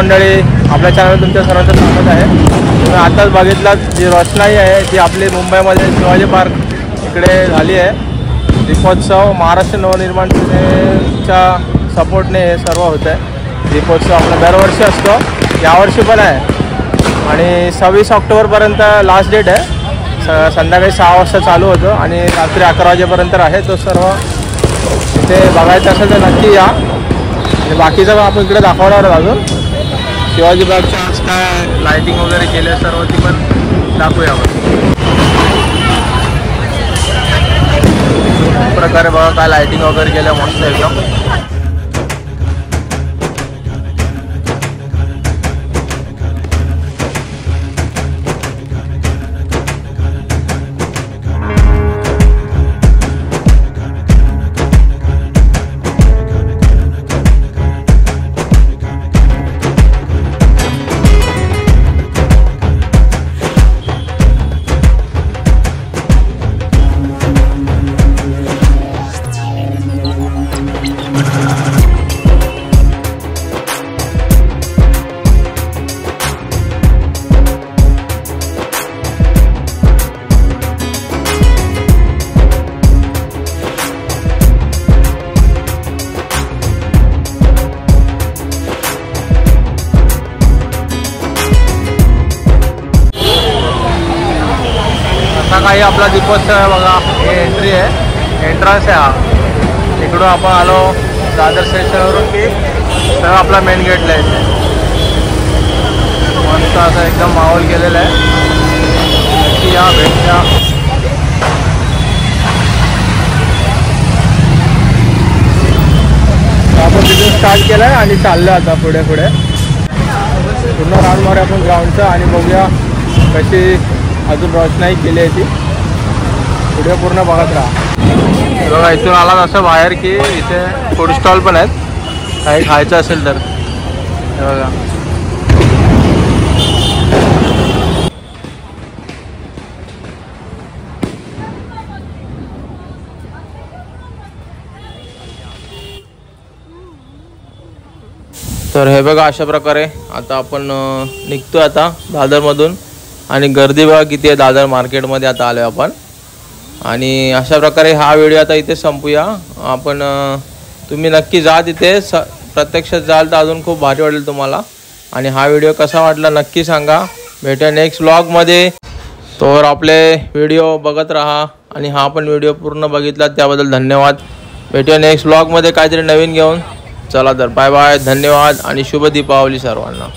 मंडळी, आपल्या चॅनलवर तुमच्या सर्वांचं स्वागत आहे. तुम्ही आताच बघितलात जी रोषणाई आहे ती आपली मुंबईमध्ये शिवाजी पार्क इकडे झाली आहे. दीपोत्सव महाराष्ट्र नवनिर्माण सेनेच्या सपोर्टने हे सर्व होतं आहे. दीपोत्सव आपला दरवर्षी असतो, यावर्षी पण आहे आणि 26 ऑक्टोबरपर्यंत लास्ट डेट आहे. संध्याकाळी 6 वाजता चालू होतं आणि रात्री 11 वाजेपर्यंत आहे. तो सर्व इथे बघायचं असेल तर नक्की या. आणि बाकीचं आपण इकडे दाखवणार आहोत. अजून शिवाजी पार्कच्या आज काय लायटिंग वगैरे केले सर्व ती पण दाखवूया आपण. प्रकारे बघा काय लायटिंग वगैरे केलं मस्त एकदम. काही आपला दीपोत्सव आहे बघा. हे एंट्री आहे, एंट्रन्स आहे हा. इकडून आपण आलो दादर स्टेशनवरून की सगळं आपला मेन गेटला आहे. मस्त असं एकदम माहोल केलेला आहे. नक्की या, भेट द्या. आपण तिथून स्टार्ट केलं आहे आणि चाललं आता पुढे पुढे पूर्ण राऊंड मारूया आपण ग्राउंडचं आणि बघूया कशी अजून रोषणाई केली आहे ती. व्हिडिओ पूर्ण बघत राहा. बघा इथून आला असं बाहेर की इथे फूड स्टॉल पण आहेत, काही खायचं असेल तर. बघा तर हे बघा अशा प्रकारे आता आपण निघतो आता दादरमधून. आणि गर्दी बघा किती आहे दादर मार्केटमध्ये. आता आलो आपण आणि अशा प्रकारे हा व्हिडिओ आता इथे संपूया आपण. तुम्ही नक्की जा तिथे, प्रत्यक्षात जाल तर अजून खूप भारी वाटेल तुम्हाला. आणि हा व्हिडिओ कसा वाटला नक्की सांगा. भेटूया नेक्स्ट व्लॉगमध्ये. तर आपले व्हिडिओ बघत राहा आणि हा पण व्हिडिओ पूर्ण बघितला त्याबद्दल धन्यवाद. भेटूया नेक्स्ट व्लॉगमध्ये काहीतरी नवीन घेऊन. चला तर बाय बाय, धन्यवाद आणि शुभ दीपावली सर्वांना.